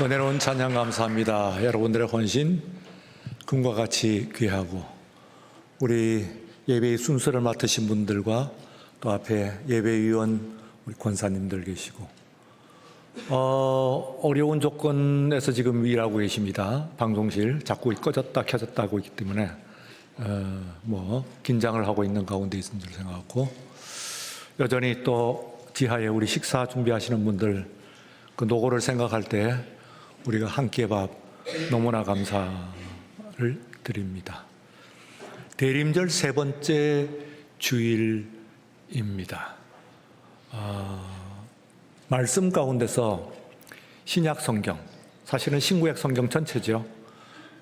은혜로운 찬양 감사합니다. 여러분들의 헌신 금과 같이 귀하고 우리 예배의 순서를 맡으신 분들과 또 앞에 예배위원 우리 권사님들 계시고 어려운 조건에서 지금 일하고 계십니다. 방송실 자꾸 꺼졌다 켜졌다 하고 있기 때문에 긴장을 하고 있는 가운데 있는 줄 생각하고 여전히 또 지하에 우리 식사 준비하시는 분들 그 노고를 생각할 때 우리가 한 끼의 밥 너무나 감사를 드립니다. 대림절 세 번째 주일입니다. 말씀 가운데서 신약 성경, 사실은 신구약 성경 전체죠.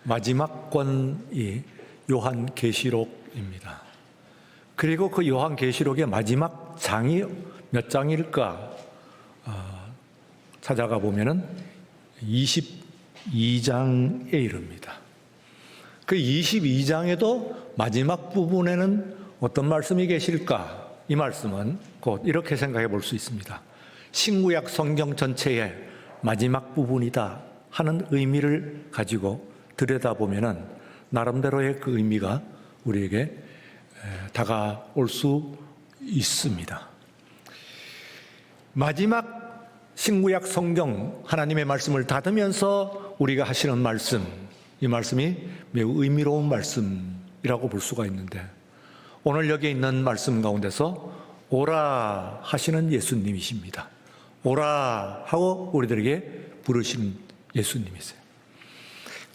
마지막 권이 요한계시록입니다. 그리고 그 요한계시록의 마지막 장이 몇 장일까 찾아가 보면은 22장에 이릅니다. 그 22장에도 마지막 부분에는 어떤 말씀이 계실까? 이 말씀은 곧 이렇게 생각해 볼 수 있습니다. 신구약 성경 전체의 마지막 부분이다 하는 의미를 가지고 들여다보면은 나름대로의 그 의미가 우리에게 다가올 수 있습니다. 마지막 신구약 성경 하나님의 말씀을 닫으면서 우리가 하시는 말씀, 이 말씀이 매우 의미로운 말씀이라고 볼 수가 있는데 오늘 여기 있는 말씀 가운데서 오라 하시는 예수님이십니다. 오라 하고 우리들에게 부르시는 예수님이세요.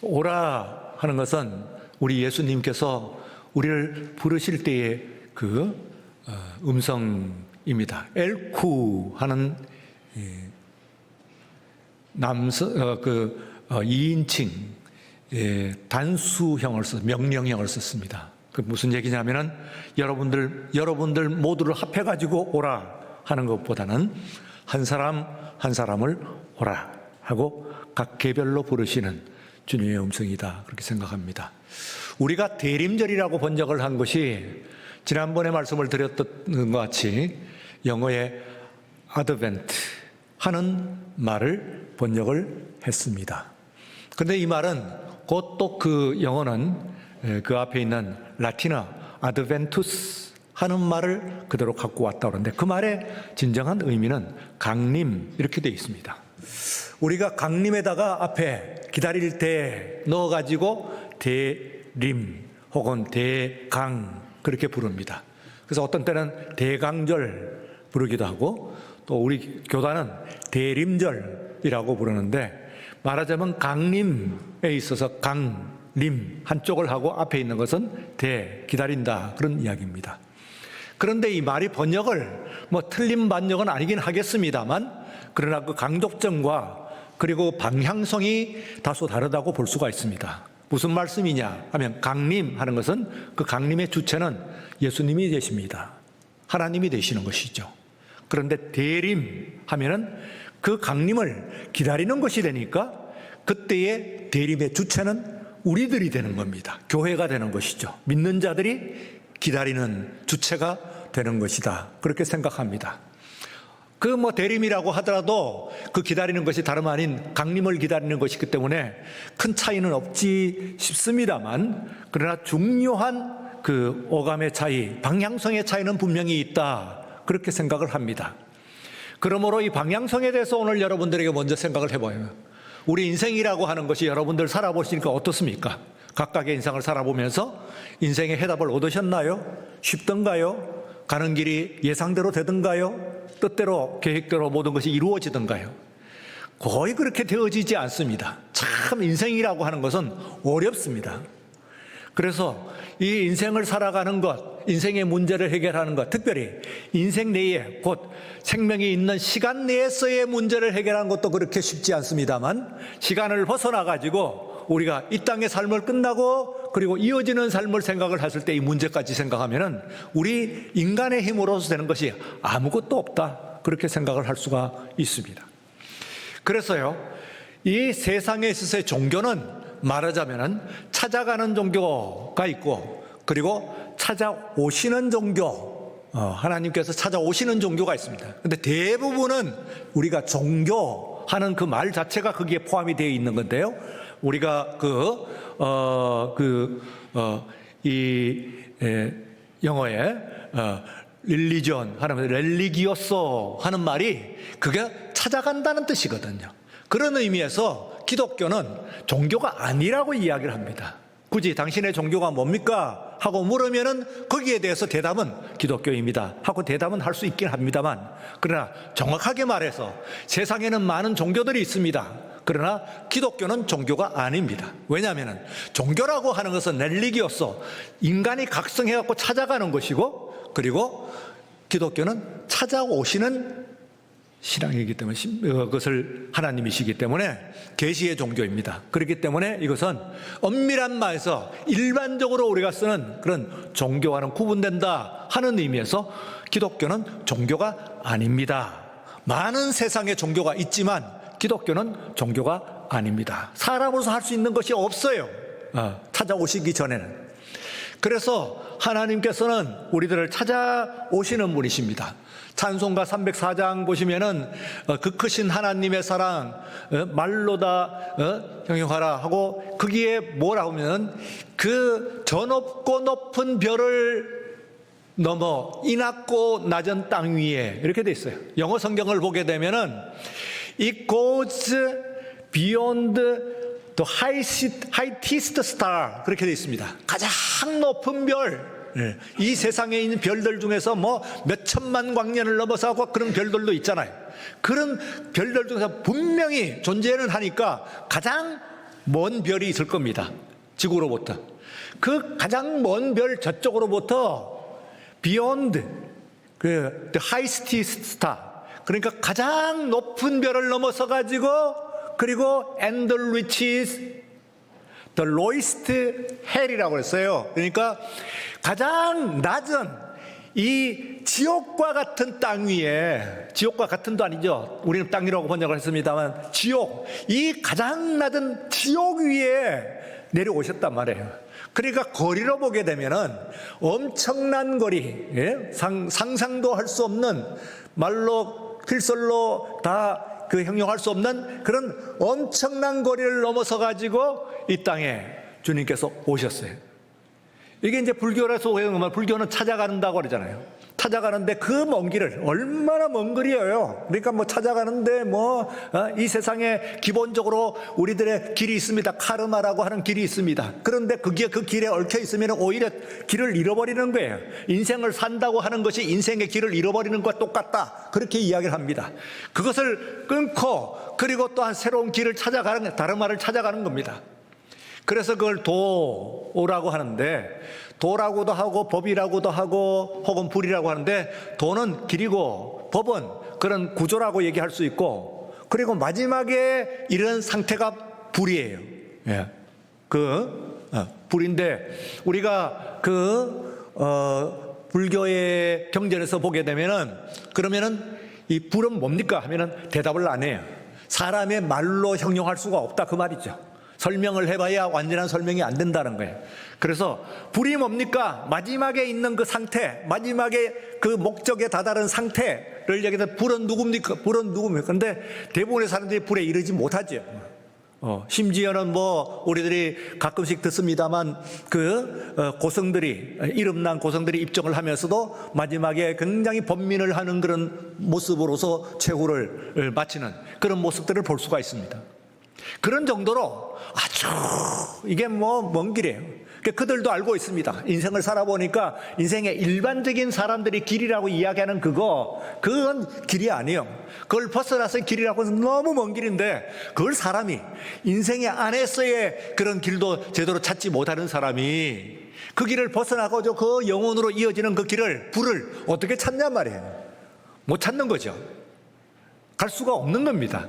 오라 하는 것은 우리 예수님께서 우리를 부르실 때의 그 음성입니다. 엘쿠 하는 이인칭 단수형을 명령형을 썼습니다. 그 무슨 얘기냐면은 여러분들 모두를 합해가지고 오라 하는 것보다는 한 사람 한 사람을 오라 하고 각 개별로 부르시는 주님의 음성이다 그렇게 생각합니다. 우리가 대림절이라고 번역을 한 것이 지난번에 말씀을 드렸던 것 같이 영어의 advent 하는 말을 번역을 했습니다. 그런데 이 말은 곧 또 그 영어는 그 앞에 있는 라틴어 adventus 하는 말을 그대로 갖고 왔다고 하는데 그 말의 진정한 의미는 강림 이렇게 되어 있습니다. 우리가 강림에다가 앞에 기다릴 때 넣어가지고 대림 혹은 대강 그렇게 부릅니다. 그래서 어떤 때는 대강절 부르기도 하고 또 우리 교단은 대림절이라고 부르는데 말하자면 강림에 있어서 강림 한쪽을 하고 앞에 있는 것은 기다린다 그런 이야기입니다. 그런데 이 말이 번역을 틀린 번역은 아니긴 하겠습니다만 그러나 그 강독점과 그리고 방향성이 다소 다르다고 볼 수가 있습니다. 무슨 말씀이냐 하면 강림 하는 것은 그 강림의 주체는 예수님이 되십니다. 하나님이 되시는 것이죠. 그런데 대림 하면은 그 강림을 기다리는 것이 되니까 그때의 대림의 주체는 우리들이 되는 겁니다. 교회가 되는 것이죠. 믿는 자들이 기다리는 주체가 되는 것이다. 그렇게 생각합니다. 대림이라고 하더라도 그 기다리는 것이 다름 아닌 강림을 기다리는 것이기 때문에 큰 차이는 없지 싶습니다만 그러나 중요한 그 어감의 차이, 방향성의 차이는 분명히 있다. 그렇게 생각을 합니다. 그러므로 이 방향성에 대해서 오늘 여러분들에게 먼저 생각을 해봐요. 우리 인생이라고 하는 것이 여러분들 살아보시니까 어떻습니까? 각각의 인생을 살아보면서 인생의 해답을 얻으셨나요? 쉽던가요? 가는 길이 예상대로 되던가요? 뜻대로 계획대로 모든 것이 이루어지던가요? 거의 그렇게 되어지지 않습니다. 참 인생이라고 하는 것은 어렵습니다. 그래서 이 인생을 살아가는 것, 인생의 문제를 해결하는 것, 특별히 인생 내에 곧 생명이 있는 시간 내에서의 문제를 해결하는 것도 그렇게 쉽지 않습니다만 시간을 벗어나가지고 우리가 이 땅의 삶을 끝나고 그리고 이어지는 삶을 생각을 했을 때 이 문제까지 생각하면은 우리 인간의 힘으로서 되는 것이 아무것도 없다. 그렇게 생각을 할 수가 있습니다. 그래서요, 이 세상에 있어서의 종교는 말하자면은 찾아가는 종교가 있고 그리고 찾아오시는 종교, 하나님께서 찾아오시는 종교가 있습니다. 근데 대부분은 우리가 종교 하는 그 말 자체가 거기에 포함이 되어 있는 건데요. 우리가 영어에 릴리전 하는 렐리기오소 하는 말이 그게 찾아간다는 뜻이거든요. 그런 의미에서 기독교는 종교가 아니라고 이야기를 합니다. 굳이 당신의 종교가 뭡니까? 하고 물으면은 거기에 대해서 대답은 기독교입니다 하고 대답은 할 수 있긴 합니다만, 그러나 정확하게 말해서 세상에는 많은 종교들이 있습니다. 그러나 기독교는 종교가 아닙니다. 왜냐하면 종교라고 하는 것은 렐리기오소, 인간이 각성해갖고 찾아가는 것이고, 그리고 기독교는 찾아오시는 신앙이기 때문에, 그것을 하나님이시기 때문에 계시의 종교입니다. 그렇기 때문에 이것은 엄밀한 말에서 일반적으로 우리가 쓰는 그런 종교와는 구분된다 하는 의미에서 기독교는 종교가 아닙니다. 많은 세상에 종교가 있지만 기독교는 종교가 아닙니다. 사람으로서 할 수 있는 것이 없어요. 찾아오시기 전에는. 그래서 하나님께서는 우리들을 찾아오시는 분이십니다. 찬송가 304장 보시면은 그 크신 하나님의 사랑 말로다 형용하라 하고, 거기에 뭐라고 하면 그 저 높고 높은 별을 넘어 이 낮고 낮은 땅 위에, 이렇게 돼 있어요. 영어 성경을 보게 되면은 It goes beyond the highest star, 그렇게 돼 있습니다. 가장 높은 별, 이 세상에 있는 별들 중에서 뭐 몇 천만 광년을 넘어서 하고 그런 별들도 있잖아요. 그런 별들 중에서 분명히 존재는 하니까 가장 먼 별이 있을 겁니다. 지구로부터. 그 가장 먼 별 저쪽으로부터 beyond the highest star, 그러니까 가장 높은 별을 넘어서 가지고, 그리고 and reaches the lowest hell이라고 했어요. 그러니까 가장 낮은 이 지옥과 같은 땅 위에, 지옥과 같은도 아니죠. 우리는 땅이라고 번역을 했습니다만 지옥, 이 가장 낮은 지옥 위에 내려오셨단 말이에요. 그러니까 거리로 보게 되면은 엄청난 거리, 상상도 할 수 없는, 말로 필설로 다 그 형용할 수 없는 그런 엄청난 거리를 넘어서 가지고 이 땅에 주님께서 오셨어요. 이게 이제 불교라서 오해하면, 불교는 찾아간다고 그러잖아요. 찾아가는데 그 먼 길을, 얼마나 먼 거리예요. 그러니까 뭐 찾아가는데 이 세상에 기본적으로 우리들의 길이 있습니다. 카르마라고 하는 길이 있습니다. 그런데 그 길에 얽혀 있으면 오히려 길을 잃어버리는 거예요. 인생을 산다고 하는 것이 인생의 길을 잃어버리는 것과 똑같다, 그렇게 이야기를 합니다. 그것을 끊고 그리고 또한 새로운 길을 찾아가는, 다른 말을 찾아가는 겁니다. 그래서 그걸 도라고 하는데, 도라고도 하고 법이라고도 하고 혹은 불이라고 하는데, 도는 길이고 법은 그런 구조라고 얘기할 수 있고, 그리고 마지막에 이런 상태가 불이에요. 불인데, 우리가 불교의 경전에서 보게 되면은, 그러면은 이 불은 뭡니까 하면은 대답을 안 해요. 사람의 말로 형용할 수가 없다, 그 말이죠. 설명을 해봐야 완전한 설명이 안 된다는 거예요. 그래서 불이 뭡니까? 마지막에 있는 그 상태, 마지막에 그 목적에 다다른 상태를 얘기해서 불은 누굽니까? 불은 누굽니까? 근데 대부분의 사람들이 불에 이르지 못하죠. 심지어는 뭐 우리들이 가끔씩 듣습니다만 고성들이, 이름난 고성들이 입정을 하면서도 마지막에 굉장히 번민을 하는 그런 모습으로서 최후를 마치는 그런 모습들을 볼 수가 있습니다. 그런 정도로 아주 이게 먼 길이에요. 그들도 알고 있습니다. 인생을 살아보니까 인생의 일반적인 사람들이 길이라고 이야기하는 그건 길이 아니에요. 그걸 벗어나서 길이라고 해서 너무 먼 길인데, 그걸 사람이 인생의 안에서의 그런 길도 제대로 찾지 못하는 사람이 그 길을 벗어나고 그 영혼으로 이어지는 그 길을, 불을 어떻게 찾냔 말이에요. 못 찾는 거죠. 갈 수가 없는 겁니다.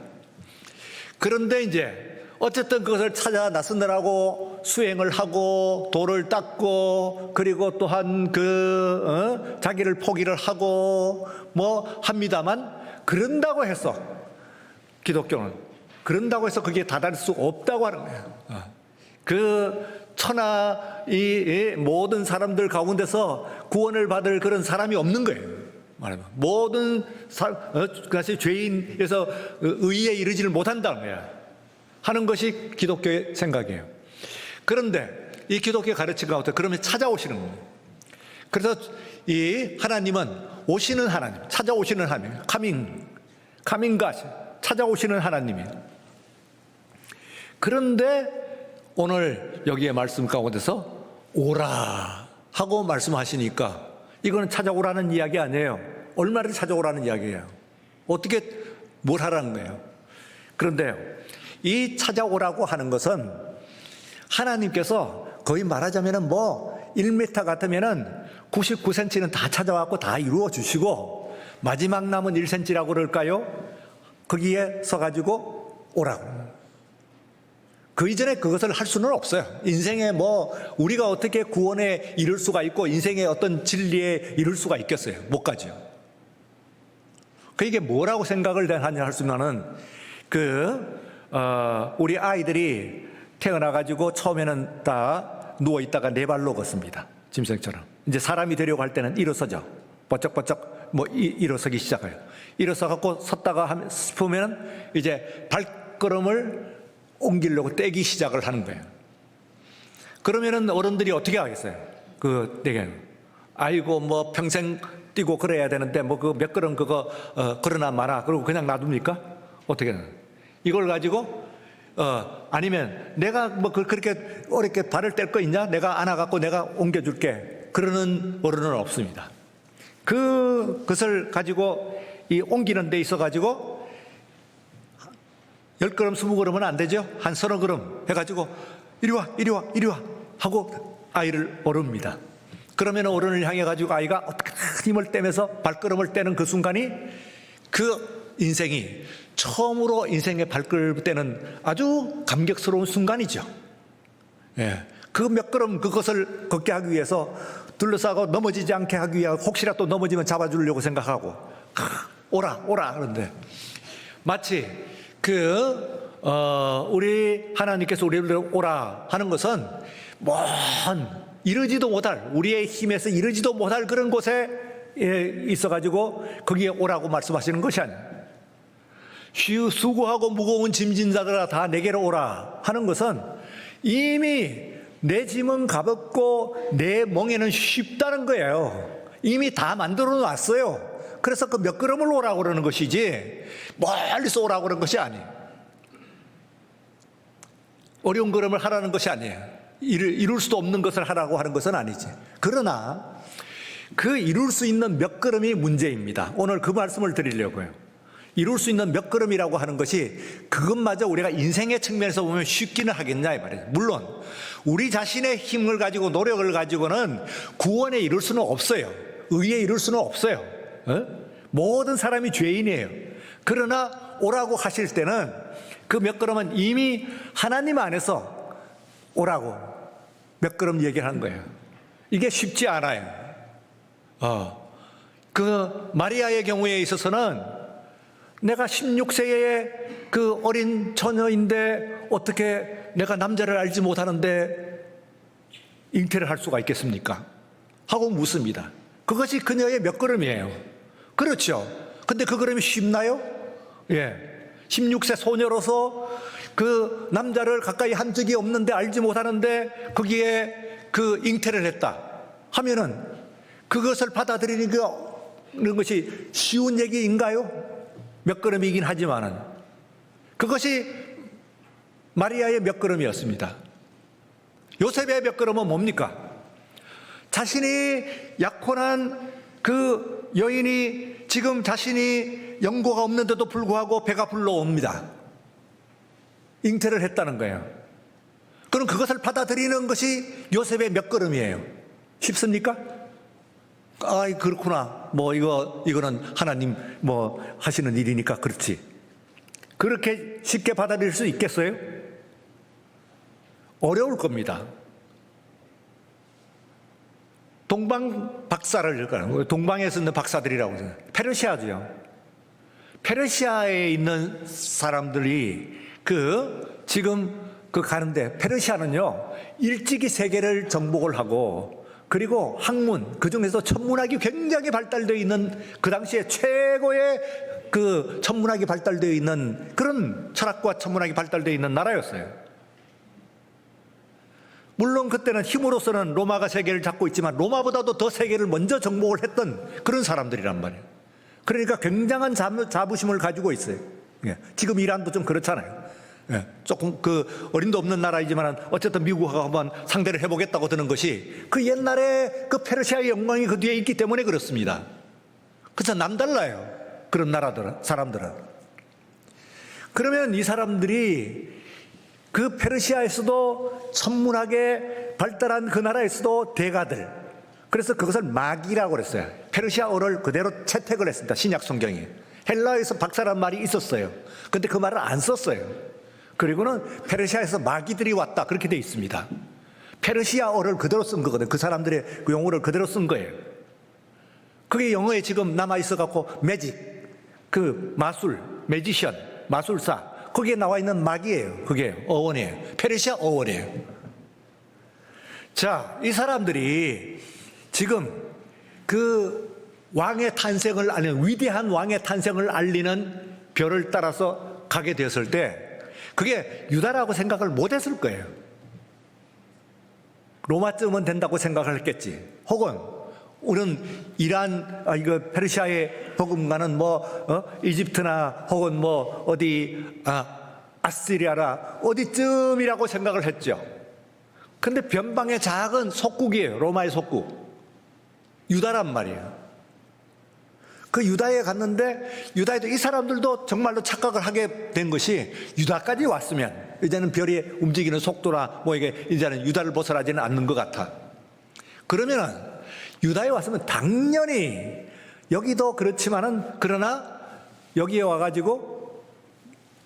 그런데 이제 어쨌든 그것을 찾아 나서느라고 수행을 하고 도를 닦고, 그리고 또한 자기를 포기를 하고 합니다만, 그런다고 해서 기독교는 그런다고 해서 그게 다다를 수 없다고 하는 거예요. 그 천하 이 모든 사람들 가운데서 구원을 받을 그런 사람이 없는 거예요. 말하면 모든 것이 죄인에서 의에 이르지를 못한다는 거야 하는 것이 기독교의 생각이에요. 그런데 이 기독교의 가르침 가운데 그러면 찾아오시는 거예요. 그래서 이 하나님은 오시는 하나님, 찾아오시는 하나님, 카밍갓, 찾아오시는 하나님이에요. 그런데 오늘 여기에 말씀 가운데서 오라 하고 말씀하시니까 이거는 찾아오라는 이야기 아니에요. 얼마를 찾아오라는 이야기예요. 어떻게 뭘 하라는 거예요. 그런데요, 이 찾아오라고 하는 것은 하나님께서 거의 말하자면은 뭐 1m 같으면은 99cm는 다 찾아왔고 다 이루어 주시고 마지막 남은 1cm라고 그럴까요? 거기에 서가지고 오라고. 그 이전에 그것을 할 수는 없어요. 인생에 뭐 우리가 어떻게 구원에 이룰 수가 있고 인생의 어떤 진리에 이룰 수가 있겠어요? 못 가죠. 그게 뭐라고 생각을 하냐 할 수면은 우리 아이들이 태어나가지고 처음에는 다 누워 있다가 네 발로 걷습니다. 짐승처럼. 이제 사람이 되려고 할 때는 일어서죠. 버쩍버쩍 뭐 일어서기 시작해요. 일어서갖고 섰다가 싶으면 이제 발걸음을 옮기려고 떼기 시작을 하는 거예요. 그러면은 어른들이 어떻게 하겠어요? 아이고 뭐 평생 뛰고 그래야 되는데 뭐 그 몇 걸음 그거 걸어나 마나 그러고 그냥 놔둡니까? 어떻게 하는? 이걸 가지고 아니면 내가 뭐 그렇게 어렵게 발을 뗄 거 있냐? 내가 안아갖고 내가 옮겨줄게. 그러는 어른은 없습니다. 그것을 가지고 이 옮기는 데 있어 가지고 10걸음 20걸음은 안 되죠. 한 30걸음 해가지고 이리 와 하고 아이를 오릅니다. 그러면 어른을 향해 가지고 아이가 어떻게 힘을 떼면서 발걸음을 떼는 그 순간이 그 인생이 처음으로 인생의 발걸음을 떼는 아주 감격스러운 순간이죠. 예. 그 몇 걸음 그것을 걷게 하기 위해서 둘러싸고 넘어지지 않게 하기 위해 혹시라도 넘어지면 잡아주려고 생각하고 오라 그런데 마치 우리 하나님께서 우리를 오라 하는 것은 먼 이르지도 못할 우리의 힘에서 이르지도 못할 그런 곳에 있어가지고 거기에 오라고 말씀하시는 것이 아니에요. 수고하고 무거운 짐진 자들아 다 내게로 오라 하는 것은 이미 내 짐은 가볍고 내 멍에는 쉽다는 거예요. 이미 다 만들어 놨어요. 그래서 그 몇 걸음을 오라고 그러는 것이지 멀리서 오라고 그러는 것이 아니에요. 어려운 걸음을 하라는 것이 아니에요. 이룰 수도 없는 것을 하라고 하는 것은 아니지. 그러나 그 이룰 수 있는 몇 걸음이 문제입니다. 오늘 그 말씀을 드리려고요. 이룰 수 있는 몇 걸음이라고 하는 것이 그것마저 우리가 인생의 측면에서 보면 쉽기는 하겠냐 이 말이에요. 물론 우리 자신의 힘을 가지고 노력을 가지고는 구원에 이룰 수는 없어요. 의에 이룰 수는 없어요. 모든 사람이 죄인이에요. 그러나 오라고 하실 때는 그 몇 걸음은 이미 하나님 안에서 오라고 몇 걸음 얘기하는 거예요. 이게 쉽지 않아요. 그 마리아의 경우에 있어서는 내가 16세의 그 어린 처녀인데 어떻게 내가 남자를 알지 못하는데 잉태를 할 수가 있겠습니까? 하고 묻습니다. 그것이 그녀의 몇 걸음이에요. 그렇죠. 근데 그 걸음이 쉽나요? 예. 16세 소녀로서 그 남자를 가까이 한 적이 없는데 알지 못하는데 거기에 그 잉태를 했다 하면은 그것을 받아들이는 것이 쉬운 얘기인가요? 몇 걸음이긴 하지만은 그것이 마리아의 몇 걸음이었습니다. 요셉의 몇 걸음은 뭡니까? 자신이 약혼한 그 여인이 지금 자신이 연고가 없는데도 불구하고 배가 불러옵니다. 잉태를 했다는 거예요. 그럼 그것을 받아들이는 것이 요셉의 몇 걸음이에요. 쉽습니까? 아이 그렇구나. 뭐 이거는 하나님 뭐 하시는 일이니까 그렇지. 그렇게 쉽게 받아들일 수 있겠어요? 어려울 겁니다. 동방 박사를 동방에서 있는 박사들이라고 해요. 페르시아죠. 페르시아에 있는 사람들이 지금 가는데 페르시아는요 일찍이 세계를 정복을 하고 그리고 학문, 그 중에서 천문학이 굉장히 발달되어 있는 그 당시에 최고의 그 천문학이 발달되어 있는 그런 철학과 천문학이 발달되어 있는 나라였어요. 물론 그때는 힘으로서는 로마가 세계를 잡고 있지만 로마보다도 더 세계를 먼저 정복을 했던 그런 사람들이란 말이에요. 그러니까 굉장한 자부심을 가지고 있어요. 예. 지금 이란도 좀 그렇잖아요. 예. 조금 그 어림도 없는 나라이지만 어쨌든 미국하고 한번 상대를 해보겠다고 드는 것이 그 옛날에 그 페르시아의 영광이 그 뒤에 있기 때문에 그렇습니다. 그래서 남달라요. 그런 사람들은. 그러면 이 사람들이 그 페르시아에서도 천문학에 발달한 그 나라에서도 대가들, 그래서 그것을 마기라고 그랬어요. 페르시아어를 그대로 채택을 했습니다. 신약 성경이. 헬라어에서 박사란 말이 있었어요. 근데 그 말을 안 썼어요. 그리고는 페르시아에서 마기들이 왔다, 그렇게 돼 있습니다. 페르시아어를 그대로 쓴 거거든요. 그 사람들의 그 용어를 그대로 쓴 거예요. 그게 영어에 지금 남아있어 갖고 매직, 그 마술, 매지션, 마술사, 거기에 나와 있는 마기예요. 그게 어원이에요. 페르시아 어원이에요. 자, 이 사람들이 지금 그 왕의 탄생을 알리는, 위대한 왕의 탄생을 알리는 별을 따라서 가게 되었을 때 그게 유다라고 생각을 못 했을 거예요. 로마쯤은 된다고 생각을 했겠지. 혹은 우리는 이란, 이거 페르시아의 버금가는 이집트나 혹은 어디, 아시리아라 어디쯤이라고 생각을 했죠. 근데 변방의 작은 속국이에요. 로마의 속국. 유다란 말이에요. 그 유다에 갔는데 유다에도 이 사람들도 정말로 착각을 하게 된 것이 유다까지 왔으면 이제는 별이 움직이는 속도나 이게 이제는 유다를 벗어나지는 않는 것 같아. 그러면은 유다에 왔으면 당연히 여기도 그렇지만은 그러나 여기에 와가지고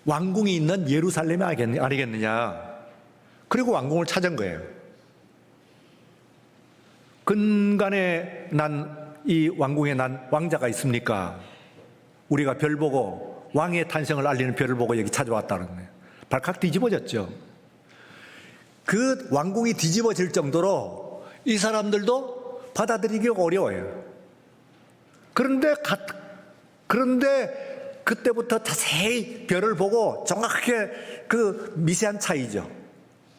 왕궁이 있는 예루살렘이 아니겠느냐. 그리고 왕궁을 찾은 거예요. 근간에 난 이 왕궁에 난 왕자가 있습니까? 우리가 별 보고 왕의 탄생을 알리는 별을 보고 여기 찾아왔다는 거예요. 발칵 뒤집어졌죠. 그 왕궁이 뒤집어질 정도로 이 사람들도 받아들이기 어려워요. 그런데 그때부터 자세히 별을 보고 정확하게 그 미세한 차이죠.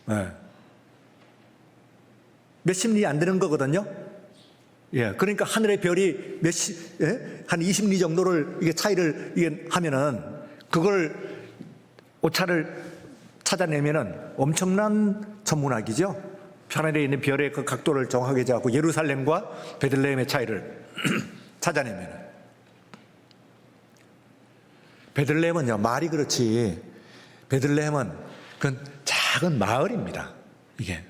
네. 몇십 리 안 되는 거거든요. 예, 그러니까 하늘의 별이 한 20리 정도를 이게 차이를 이게 하면은 그걸 오차를 찾아내면은 엄청난 천문학이죠. 하늘에 있는 별의 그 각도를 정확하게 잡고 예루살렘과 베들레헴의 차이를 찾아내면은. 베들레헴은요, 말이 그렇지. 베들레헴은 그건 작은 마을입니다. 이게.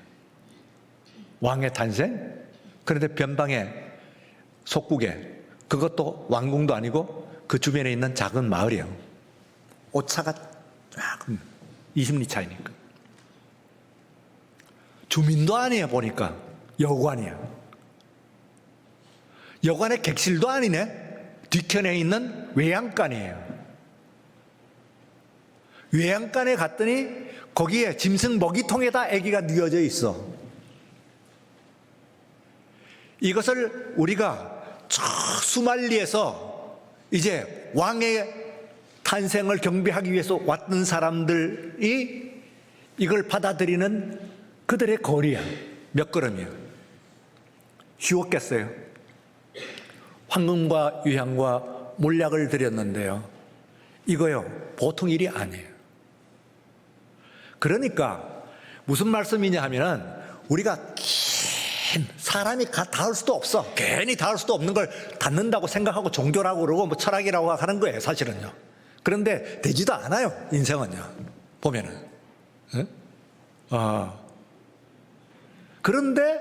왕의 탄생? 그런데 변방의 속국에, 그것도 왕궁도 아니고 그 주변에 있는 작은 마을이에요. 오차가 쫙 20리 차이니까. 주민도 아니에요. 보니까 여관이에요. 여관의 객실도 아니네. 뒤편에 있는 외양간이에요. 외양간에 갔더니 거기에 짐승 먹이통에다 아기가 뉘어져 있어. 이것을 우리가 저 수말리에서 이제 왕의 탄생을 경배하기 위해서 왔던 사람들이 이걸 받아들이는 그들의 거리야. 몇 걸음이야. 쉬웠겠어요. 황금과 유향과 몰약을 드렸는데요. 이거요, 보통 일이 아니에요. 그러니까 무슨 말씀이냐 하면은 우리가 사람이 닿을 수도 없어. 괜히 닿을 수도 없는 걸 닿는다고 생각하고 종교라고 그러고 철학이라고 하는 거예요, 사실은요. 그런데 되지도 않아요, 인생은요. 보면은. 그런데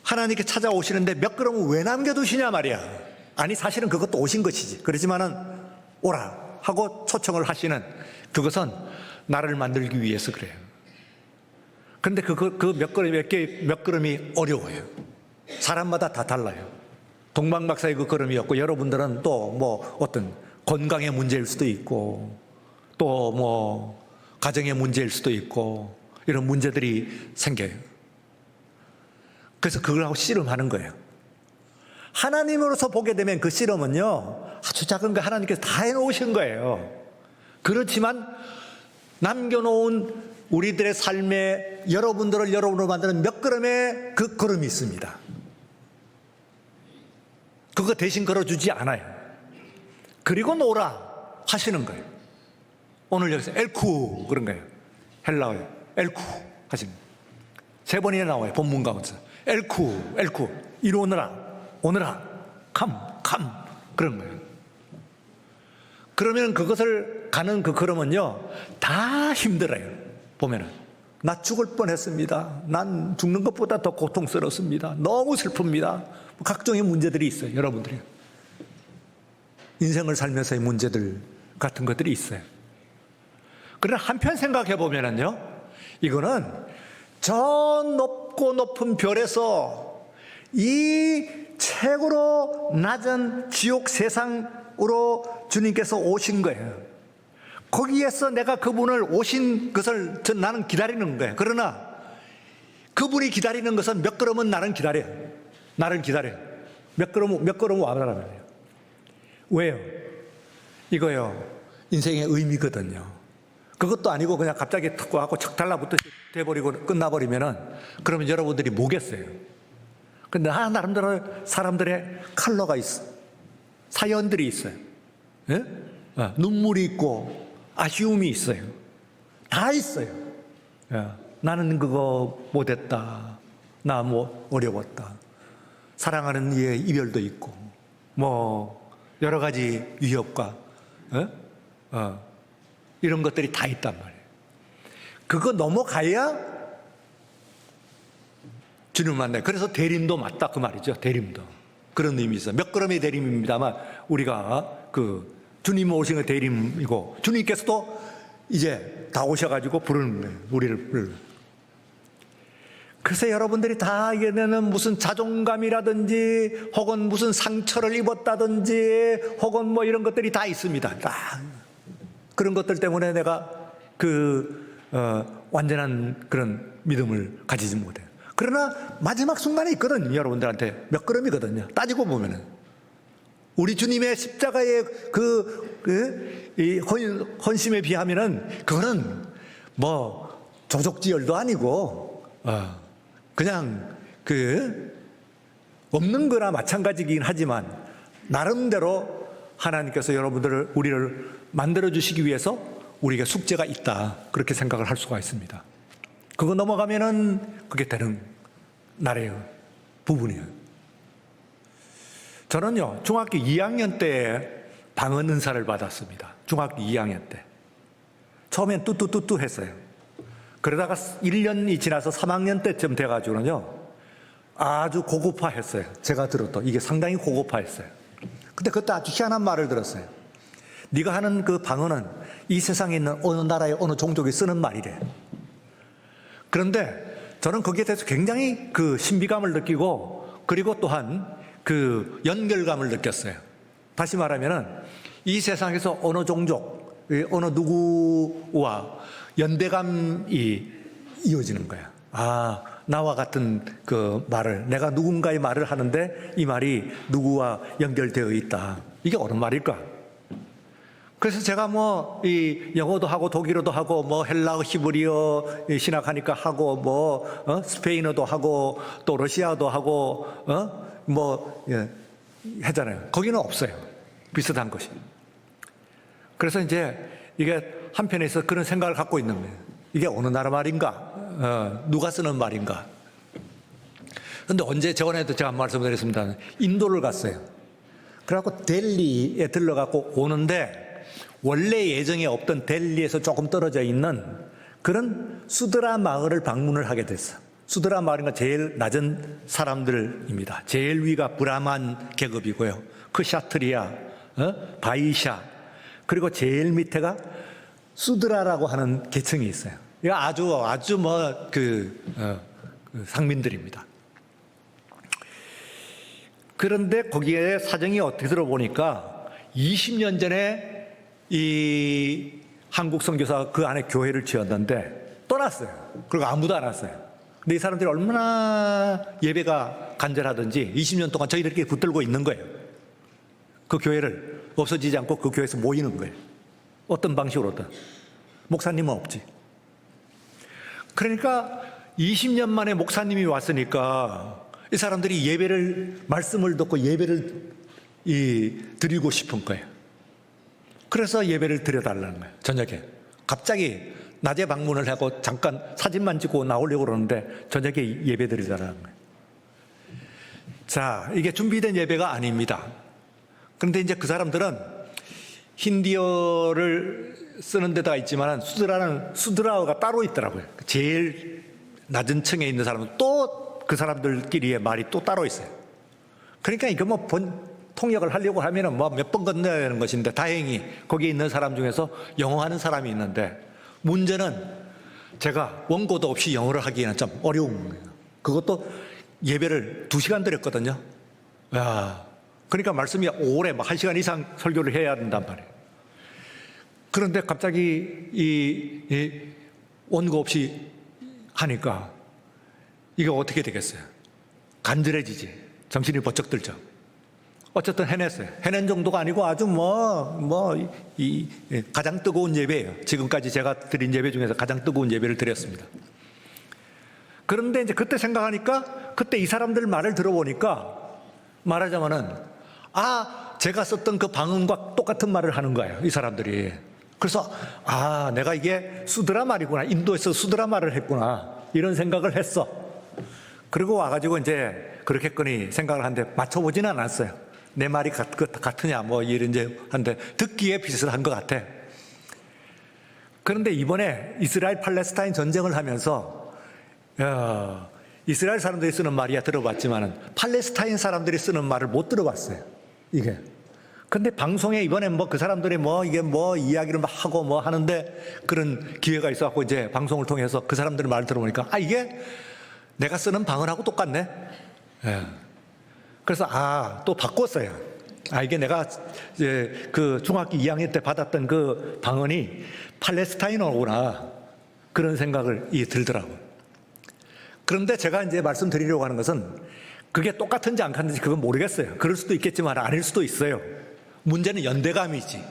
하나님께 찾아오시는데 몇 걸음을 왜 남겨두시냐 말이야. 아니, 사실은 그것도 오신 것이지. 그렇지만은 오라 하고 초청을 하시는, 그것은 나를 만들기 위해서 그래요. 그런데 그 몇 걸음이 어려워요. 사람마다 다 달라요. 동방 박사의 그 걸음이었고, 여러분들은 또 어떤 건강의 문제일 수도 있고, 또 가정의 문제일 수도 있고, 이런 문제들이 생겨요. 그래서 그걸 하고 씨름하는 거예요. 하나님으로서 보게 되면 그 씨름은요, 아주 작은 거 하나님께서 다 해놓으신 거예요. 그렇지만 남겨놓은 우리들의 삶에 여러분들을 여러분으로 만드는 몇 걸음의 그 걸음이 있습니다. 그거 대신 걸어주지 않아요. 그리고 노라 하시는 거예요. 오늘 여기서 엘쿠 그런 거예요. 헬라어요. 엘쿠 하시는 거예요. 3번이나 나와요. 본문 가운데서. 엘쿠, 엘쿠. 이리 오너라, 오너라. 컴, 컴. 그런 거예요. 그러면 그것을 가는 그 걸음은요, 다 힘들어요. 보면은. 나 죽을 뻔 했습니다. 난 죽는 것보다 더 고통스럽습니다. 너무 슬픕니다. 각종의 문제들이 있어요. 여러분들이. 인생을 살면서의 문제들 같은 것들이 있어요. 그러나 한편 생각해 보면은요, 이거는 저 높고 높은 별에서 이 최고로 낮은 지옥 세상으로 주님께서 오신 거예요. 거기에서 내가 그분을 오신 것을 나는 기다리는 거예요. 그러나 그분이 기다리는 것은 몇 걸음은 나는 기다려요. 나를 기다려요. 몇 걸음 와달라는 거예요. 왜요? 이거요, 인생의 의미거든요. 그것도 아니고 그냥 갑자기 탁 와갖고 척 달라붙듯이 돼버리고 끝나버리면은, 그러면 여러분들이 뭐겠어요? 근데 나름대로 사람들의 컬러가 있어. 사연들이 있어요. 예? 눈물이 있고 아쉬움이 있어요. 다 있어요. 예. 나는 그거 못했다. 나 뭐 어려웠다. 사랑하는 이의 이별도 있고, 뭐 여러 가지 위협과 이런 것들이 다 있단 말이에요. 그거 넘어가야 주님을 만나요. 그래서 대림도 맞다 그 말이죠. 대림도. 그런 의미 있어요. 몇 걸음의 대림입니다만 우리가 그 주님 오신 그 대림이고, 주님께서도 이제 다 오셔가지고 부르는 거예요. 우리를. 그래서 여러분들이 다 이게 되는 무슨 자존감이라든지 혹은 무슨 상처를 입었다든지 혹은 뭐 이런 것들이 다 있습니다. 다 그런 것들 때문에 내가 완전한 그런 믿음을 가지지 못해요. 그러나 마지막 순간에 있거든요. 여러분들한테 몇 걸음이거든요. 따지고 보면은 우리 주님의 십자가의 이 헌심에 비하면은 그거는 뭐 조족지열도 아니고 그냥 없는 거나 마찬가지긴 하지만, 나름대로 하나님께서 우리를 만들어 주시기 위해서 우리에게 숙제가 있다, 그렇게 생각을 할 수가 있습니다. 그거 넘어가면은 그게 되는 나라의 부분이에요. 저는요, 중학교 2학년 때 방언 은사를 받았습니다. 중학교 2학년 때. 처음엔 뚜뚜뚜뚜 했어요. 그러다가 1년이 지나서 3학년 때쯤 돼가지고는요, 아주 고급화했어요. 제가 들어도 이게 상당히 고급화했어요. 근데 그때 아주 희한한 말을 들었어요. 네가 하는 그 방언은 이 세상에 있는 어느 나라의 어느 종족이 쓰는 말이래. 그런데 저는 거기에 대해서 굉장히 그 신비감을 느끼고, 그리고 또한 그 연결감을 느꼈어요. 다시 말하면은 이 세상에서 어느 종족, 어느 누구와 연대감이 이어지는 거야. 나와 같은 그 말을, 내가 누군가의 말을 하는데 이 말이 누구와 연결되어 있다. 이게 어느 말일까? 그래서 제가 뭐 이 영어도 하고 독일어도 하고 뭐 헬라어, 히브리어 신학하니까 하고 뭐 스페인어도 하고 또 러시아어도 하고 하잖아요. 거기는 없어요. 비슷한 것이. 그래서 이제 이게 한편에서 그런 생각을 갖고 있는 거예요. 이게 어느 나라 말인가? 누가 쓰는 말인가? 그런데 언제 저번에도 제가 말씀드렸습니다. 인도를 갔어요. 그래갖고 델리에 들러갖고 오는데, 원래 예정에 없던 델리에서 조금 떨어져 있는 그런 수드라 마을을 방문을 하게 됐어요. 수드라 마을은 제일 낮은 사람들입니다. 제일 위가 브라만 계급이고요. 크샤트리아, 바이샤, 그리고 제일 밑에가 수드라라고 하는 계층이 있어요. 이거 아주 상민들입니다. 그런데 거기에 사정이 어떻게 들어보니까 20년 전에 이 한국 선교사가 그 안에 교회를 지었는데 떠났어요. 그리고 아무도 안 왔어요. 근데 이 사람들이 얼마나 예배가 간절하든지 20년 동안 저희들끼리 붙들고 있는 거예요. 그 교회를 없어지지 않고 그 교회에서 모이는 거예요. 어떤 방식으로든. 목사님은 없지. 그러니까 20년 만에 목사님이 왔으니까 이 사람들이 말씀을 듣고 예배를 드리고 싶은 거예요. 그래서 예배를 드려달라는 거예요. 저녁에. 갑자기 낮에 방문을 하고 잠깐 사진만 찍고 나오려고 그러는데 저녁에 예배 드리자라는 거예요. 자, 이게 준비된 예배가 아닙니다. 그런데 이제 그 사람들은 힌디어를 쓰는 데다 있지만 수드라어가 따로 있더라고요. 제일 낮은 층에 있는 사람은 또 그 사람들끼리의 말이 또 따로 있어요. 그러니까 이거 뭐 통역을 하려고 하면은 뭐 몇 번 건너야 되는 것인데 다행히 거기에 있는 사람 중에서 영어 하는 사람이 있는데 문제는 제가 원고도 없이 영어를 하기에는 좀 어려운 거예요. 그것도 예배를 2시간 드렸거든요. 야, 그러니까 말씀이 오래 막 1시간 이상 설교를 해야 된단 말이에요. 그런데 갑자기 이 원고 없이 하니까 이게 어떻게 되겠어요? 간절해지지. 정신이 번쩍 들죠. 어쨌든 해냈어요. 해낸 정도가 아니고 아주 가장 뜨거운 예배예요. 지금까지 제가 드린 예배 중에서 가장 뜨거운 예배를 드렸습니다. 그런데 이제 그때 생각하니까 그때 이 사람들 말을 들어보니까 말하자면은 제가 썼던 그 방언과 똑같은 말을 하는 거예요. 이 사람들이. 그래서 내가 이게 수드라 말이구나. 인도에서 수드라 말을 했구나. 이런 생각을 했어. 그리고 와가지고 이제 그렇겠거니 생각을 하는데 맞춰보지는 않았어요. 내 말이 같으냐 뭐 이런지 한데 듣기에 비슷한 것 같아. 그런데 이번에 이스라엘 팔레스타인 전쟁을 하면서 이스라엘 사람들이 쓰는 말이야 들어봤지만은 팔레스타인 사람들이 쓰는 말을 못 들어봤어요. 이게. 근데 방송에 이번에 그 사람들이 이게 이야기를 막 하고 하는데 그런 기회가 있어갖고 이제 방송을 통해서 그 사람들의 말을 들어보니까 이게 내가 쓰는 방언하고 똑같네. 그래서 또 바꿨어요. 이게 내가 이제 그 중학교 2학년 때 받았던 그 방언이 팔레스타인어구나. 그런 생각을 들더라고요. 그런데 제가 이제 말씀드리려고 하는 것은 그게 똑같은지 안 같은지 그건 모르겠어요. 그럴 수도 있겠지만 아닐 수도 있어요. 문제는 연대감이지.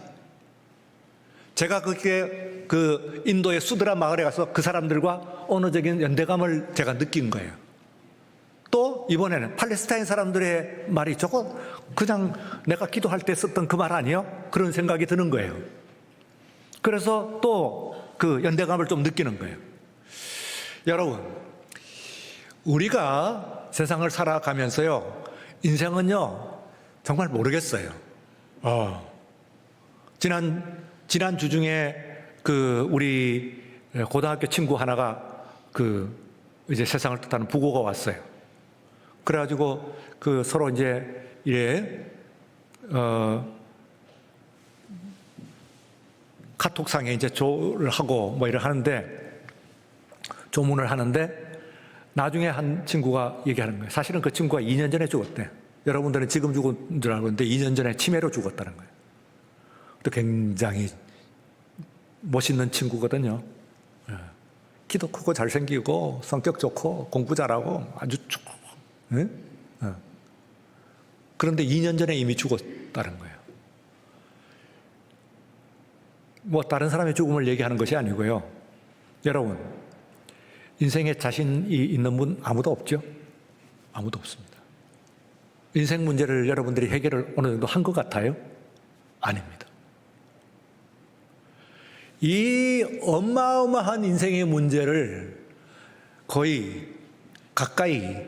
제가 그게 그 인도의 수드라 마을에 가서 그 사람들과 언어적인 연대감을 제가 느낀 거예요. 또 이번에는 팔레스타인 사람들의 말이 저거 그냥 내가 기도할 때 썼던 그 말 아니에요? 그런 생각이 드는 거예요. 그래서 또 그 연대감을 좀 느끼는 거예요. 여러분, 우리가 세상을 살아가면서요, 인생은요, 정말 모르겠어요. 지난 주 중에 우리 고등학교 친구 하나가 이제 세상을 뜻하는 부고가 왔어요. 그래가지고 서로 이제 카톡상에 이제 조를 하고 조문을 하는데 나중에 한 친구가 얘기하는 거예요. 사실은 그 친구가 2년 전에 죽었대. 여러분들은 지금 죽은 줄 알고 있는데 2년 전에 치매로 죽었다는 거예요. 또 굉장히 멋있는 친구거든요. 키도 크고 잘생기고 성격 좋고 공부 잘하고 아주 그런데 2년 전에 이미 죽었다는 거예요. 다른 사람의 죽음을 얘기하는 것이 아니고요. 여러분, 인생에 자신이 있는 분 아무도 없죠? 아무도 없습니다. 인생 문제를 여러분들이 해결을 어느 정도 한 것 같아요? 아닙니다. 이 어마어마한 인생의 문제를 거의 가까이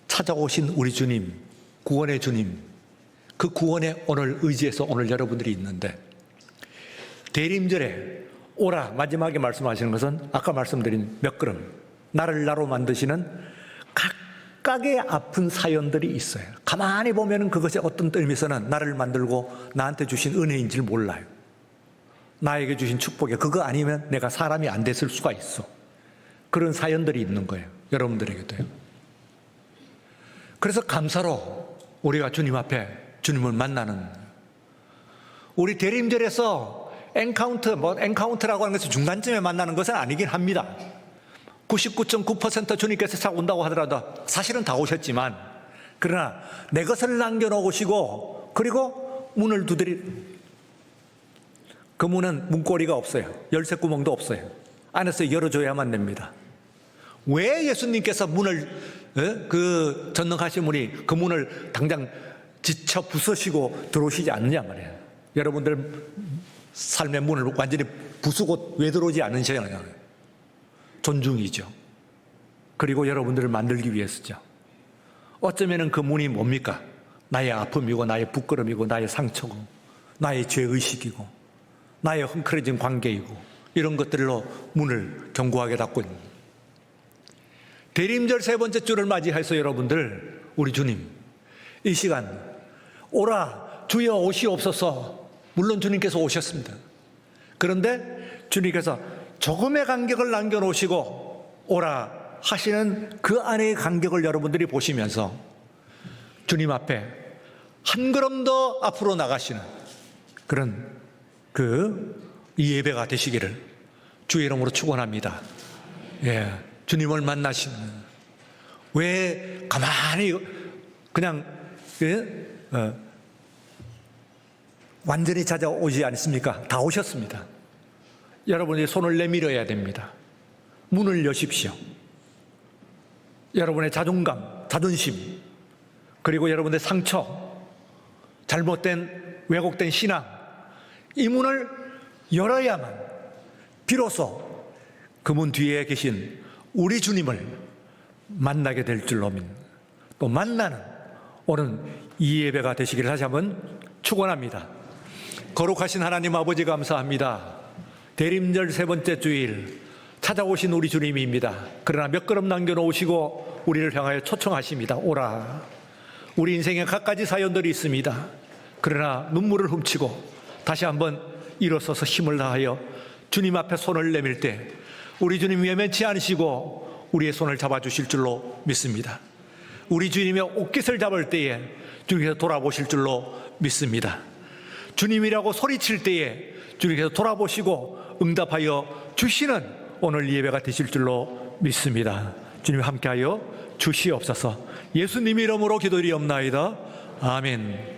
찾아오신 우리 주님, 구원의 주님, 그 구원의 언을 의지해서 오늘 여러분들이 있는데 대림절에 오라 마지막에 말씀하시는 것은 아까 말씀드린 몇 걸음 나를 나로 만드시는 각각의 아픈 사연들이 있어요. 가만히 보면 그것이 어떤 의미에서는 나를 만들고 나한테 주신 은혜인 줄 몰라요. 나에게 주신 축복이 그거 아니면 내가 사람이 안 됐을 수가 있어. 그런 사연들이 있는 거예요. 여러분들에게도요. 그래서 감사로 우리가 주님 앞에 주님을 만나는, 우리 대림절에서 엔카운트라고 하는 것이 중간쯤에 만나는 것은 아니긴 합니다. 99.9% 주님께서 차 온다고 하더라도 사실은 다 오셨지만, 그러나 내 것을 남겨놓으시고 그리고 문을 두드리, 그 문은 문고리가 없어요. 열쇠 구멍도 없어요. 안에서 열어줘야만 됩니다. 왜 예수님께서 문을, 그 전능하신 분이 그 문을 당장 지쳐 부수시고 들어오시지 않느냐 말이에요. 여러분들 삶의 문을 완전히 부수고 왜 들어오지 않으셔야 존중이죠. 그리고 여러분들을 만들기 위해서죠. 어쩌면 그 문이 뭡니까? 나의 아픔이고 나의 부끄러움이고 나의 상처고 나의 죄의식이고 나의 헝클어진 관계이고 이런 것들로 문을 견고하게 닫고 있는 거예요. 대림절 세 번째 주를 맞이해서 여러분들, 우리 주님 이 시간 오라 주여 오시옵소서. 물론 주님께서 오셨습니다. 그런데 주님께서 조금의 간격을 남겨놓으시고 오라 하시는 그 안의 간격을 여러분들이 보시면서 주님 앞에 한 걸음 더 앞으로 나가시는 그런 이 예배가 되시기를 주의 이름으로 축원합니다. 예, 주님을 만나시는, 왜 가만히 그냥 완전히 찾아오지 않습니까? 다 오셨습니다. 여러분이 손을 내밀어야 됩니다. 문을 여십시오. 여러분의 자존감, 자존심, 그리고 여러분의 상처, 잘못된 왜곡된 신앙, 이 문을 열어야만 비로소 그 문 뒤에 계신 우리 주님을 만나게 될 줄로 믿습니다. 또 만나는 오늘 이 예배가 되시기를 다시 한번 축원합니다. 거룩하신 하나님 아버지 감사합니다. 대림절 세 번째 주일 찾아오신 우리 주님입니다. 그러나 몇 걸음 남겨놓으시고 우리를 향하여 초청하십니다. 오라. 우리 인생에 갖가지 사연들이 있습니다. 그러나 눈물을 훔치고 다시 한번 일어서서 힘을 다하여 주님 앞에 손을 내밀 때 우리 주님 외면치 않으시고 우리의 손을 잡아주실 줄로 믿습니다. 우리 주님의 옷깃을 잡을 때에 주님께서 돌아보실 줄로 믿습니다. 주님이라고 소리칠 때에 주님께서 돌아보시고 응답하여 주시는 오늘 예배가 되실 줄로 믿습니다. 주님 함께하여 주시옵소서. 예수님 이름으로 기도드리옵나이다. 아멘.